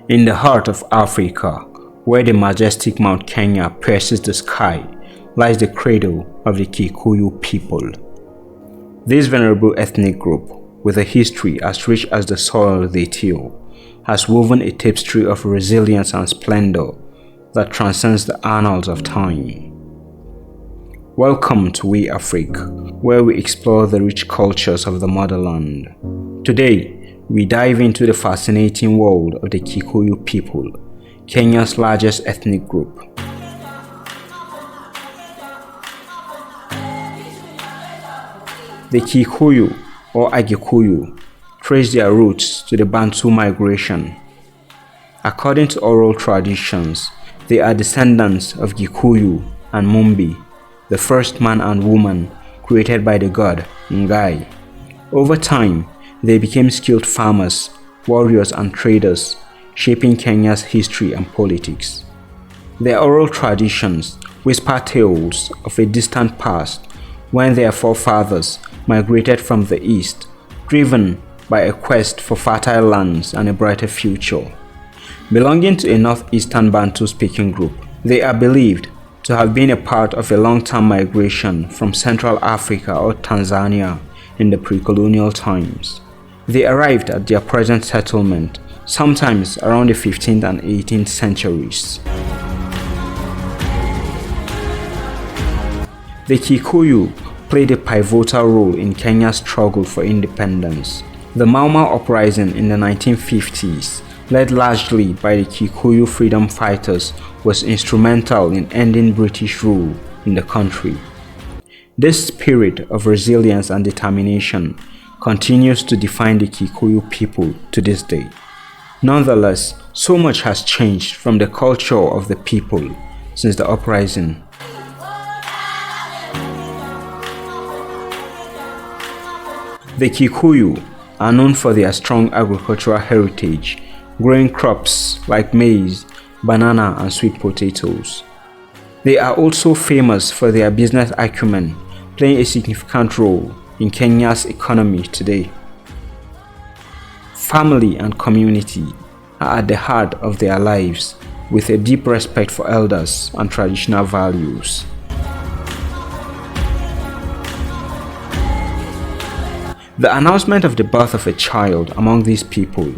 In the heart of Africa, where the majestic Mount Kenya pierces the sky, lies the cradle of the Kikuyu people. This venerable ethnic group, with a history as rich as the soil they till, has woven a tapestry of resilience and splendor that transcends the annals of time. Welcome to We Africa, where we explore the rich cultures of the motherland. Today, we dive into the fascinating world of the Kikuyu people, Kenya's largest ethnic group. The Kikuyu, or Agikuyu, trace their roots to the Bantu migration. According to oral traditions, they are descendants of Gikuyu and Mumbi, the first man and woman created by the god Ngai. Over time, they became skilled farmers, warriors and traders, shaping Kenya's history and politics. Their oral traditions whisper tales of a distant past when their forefathers migrated from the east, driven by a quest for fertile lands and a brighter future. Belonging to a northeastern Bantu-speaking group, they are believed to have been a part of a long-term migration from Central Africa or Tanzania in the pre-colonial times. They arrived at their present settlement sometimes around the 15th and 18th centuries. The Kikuyu played a pivotal role in Kenya's struggle for independence. The Mau Mau uprising in the 1950s, led largely by the Kikuyu freedom fighters, was instrumental in ending British rule in the country. This spirit of resilience and determination continues to define the Kikuyu people to this day. Nonetheless, so much has changed from the culture of the people since the uprising. The Kikuyu are known for their strong agricultural heritage, growing crops like maize, banana, and sweet potatoes. They are also famous for their business acumen, playing a significant role in Kenya's economy today. Family and community are at the heart of their lives, with a deep respect for elders and traditional values. The announcement of the birth of a child among these people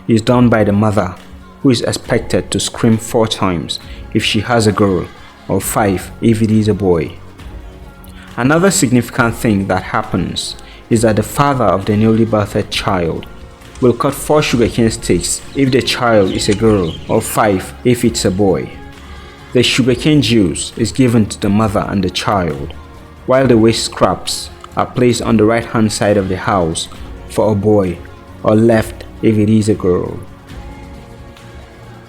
is done by the mother, who is expected to scream 4 times if she has a girl or 5 if it is a boy. Another significant thing that happens is that the father of the newly birthed child will cut 4 sugarcane sticks if the child is a girl or 5 if it's a boy. The sugarcane juice is given to the mother and the child, while the waste scraps are placed on the right hand side of the house for a boy or left if it is a girl.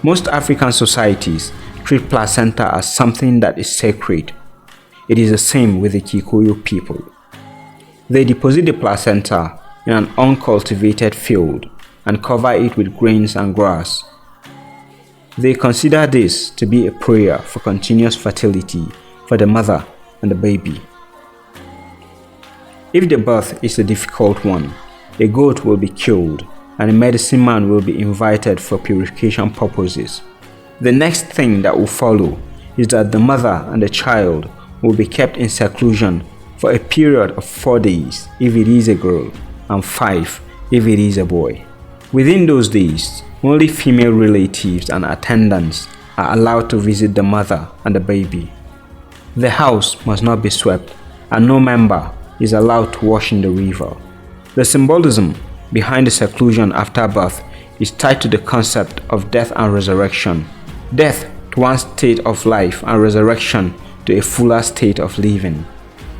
Most African societies treat placenta as something that is sacred. It is the same with the Kikuyu people. They deposit the placenta in an uncultivated field and cover it with grains and grass. They consider this to be a prayer for continuous fertility for the mother and the baby. If the birth is a difficult one, a goat will be killed and a medicine man will be invited for purification purposes. The next thing that will follow is that the mother and the child will be kept in seclusion for a period of 4 days if it is a girl and 5 if it is a boy. Within those days, only female relatives and attendants are allowed to visit the mother and the baby. The house must not be swept and no member is allowed to wash in the river. The symbolism behind the seclusion after birth is tied to the concept of death and resurrection. Death to one state of life and resurrection to a fuller state of living.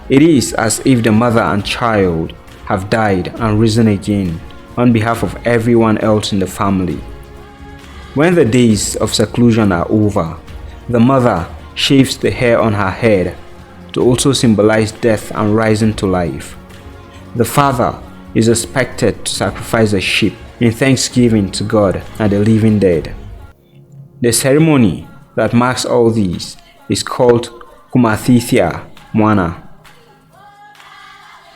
It is as if the mother and child have died and risen again on behalf of everyone else in the family. When the days of seclusion are over, the mother shaves the hair on her head to also symbolize death and rising to life. The father is expected to sacrifice a sheep in thanksgiving to God and the living dead. The ceremony that marks all these is called Kumathithia Mwana.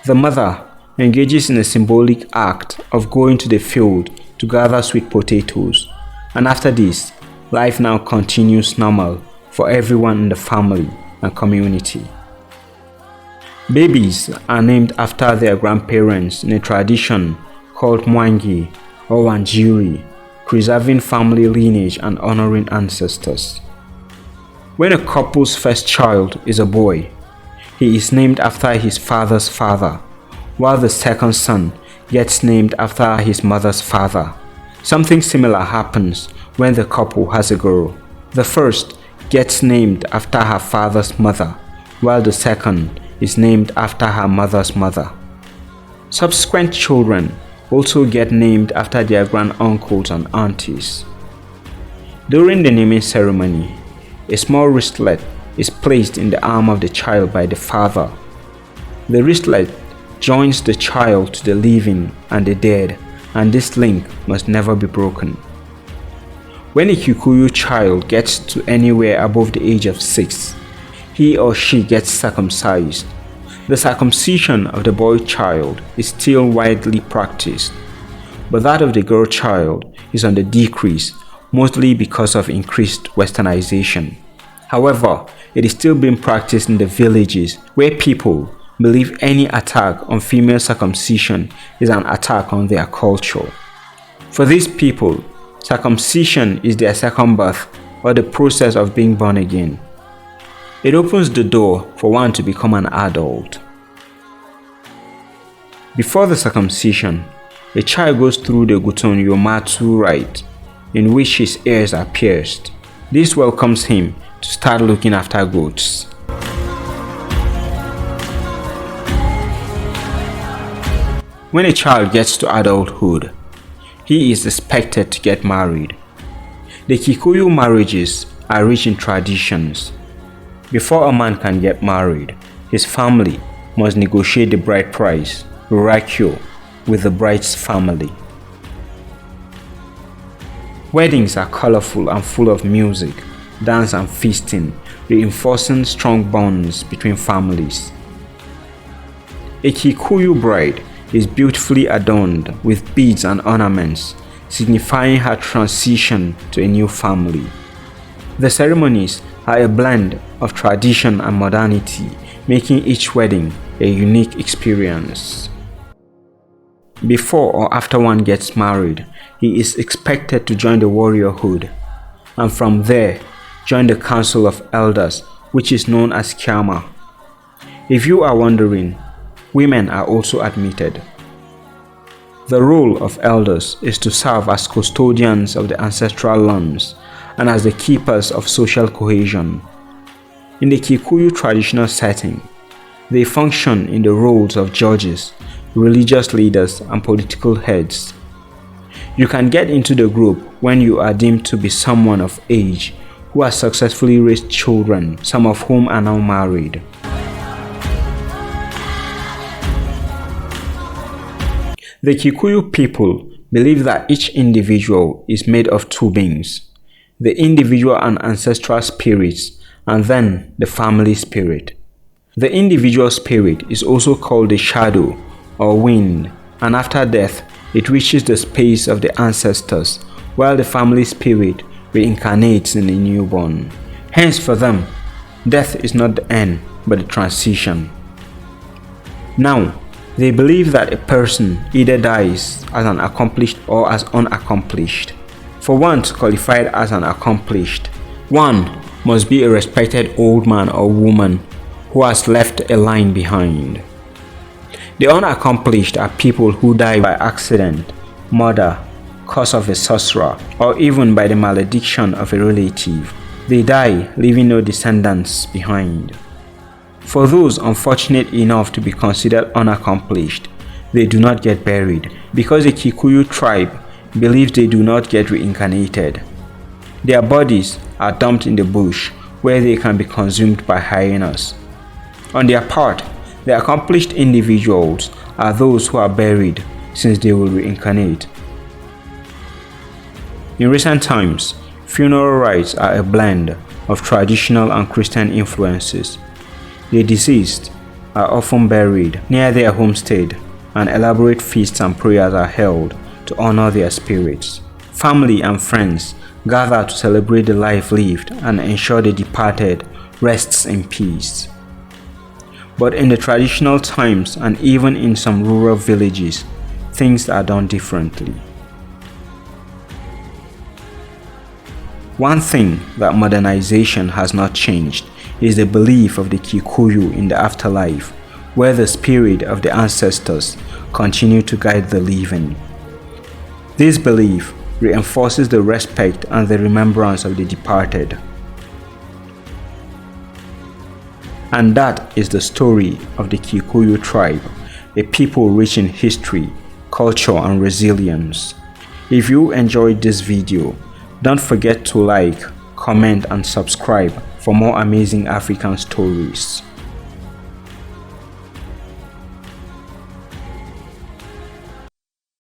The mother engages in a symbolic act of going to the field to gather sweet potatoes, And after this, life now continues normal for everyone in the family and community. Babies are named after their grandparents in a tradition called Mwangi or Wanjiri, preserving family lineage and honoring ancestors. When a couple's first child is a boy, he is named after his father's father, while the second son gets named after his mother's father. Something similar happens when the couple has a girl. The first gets named after her father's mother, while the second is named after her mother's mother. Subsequent children also get named after their granduncles and aunties. During the naming ceremony, a small wristlet is placed in the arm of the child by the father. The wristlet joins the child to the living and the dead, and this link must never be broken. When a Kikuyu child gets to anywhere above the age of 6, he or she gets circumcised. The circumcision of the boy child is still widely practiced, but that of the girl child is on the decrease, mostly because of increased westernization. However, it is still being practiced in the villages where people believe any attack on female circumcision is an attack on their culture. For these people, circumcision is their second birth or the process of being born again. It opens the door for one to become an adult. Before the circumcision, a child goes through the Guton Yomatu rite, in which his ears are pierced. This welcomes him to start looking after goats. When a child gets to adulthood, he is expected to get married. The Kikuyu marriages are rich in traditions. Before a man can get married, his family must negotiate the bride price, Rurakyo, with the bride's family. Weddings are colorful and full of music, dance and feasting, reinforcing strong bonds between families. A Kikuyu bride is beautifully adorned with beads and ornaments, signifying her transition to a new family. The ceremonies are a blend of tradition and modernity, making each wedding a unique experience. Before or after one gets married, he is expected to join the warriorhood, and from there, join the council of elders, which is known as Kyama. If you are wondering, women are also admitted. The role of elders is to serve as custodians of the ancestral lands and as the keepers of social cohesion. In the Kikuyu traditional setting, they function in the roles of judges, religious leaders, and political heads. You can get into the group when you are deemed to be someone of age who has successfully raised children, some of whom are now married. The Kikuyu people believe that each individual is made of two beings, the individual and ancestral spirits, and then the family spirit. The individual spirit is also called the shadow or wind, and after death, it reaches the space of the ancestors, while the family spirit reincarnates in a newborn. Hence for them, death is not the end, but the transition. Now, they believe that a person either dies as an accomplished or as unaccomplished. For one to qualify as an accomplished, one must be a respected old man or woman who has left a line behind. The unaccomplished are people who die by accident, murder, curse of a sorcerer, or even by the malediction of a relative. They die leaving no descendants behind. For those unfortunate enough to be considered unaccomplished, they do not get buried because the Kikuyu tribe believes they do not get reincarnated. Their bodies are dumped in the bush where they can be consumed by hyenas. On their part, the accomplished individuals are those who are buried since they will reincarnate. In recent times, funeral rites are a blend of traditional and Christian influences. The deceased are often buried near their homestead, and elaborate feasts and prayers are held to honor their spirits. Family and friends gather to celebrate the life lived and ensure the departed rests in peace. But in the traditional times and even in some rural villages, things are done differently. One thing that modernization has not changed is the belief of the Kikuyu in the afterlife, where the spirit of the ancestors continue to guide the living. This belief reinforces the respect and the remembrance of the departed. And that is the story of the Kikuyu tribe, a people rich in history, culture and resilience. If you enjoyed this video, don't forget to like, comment and subscribe for more amazing African stories.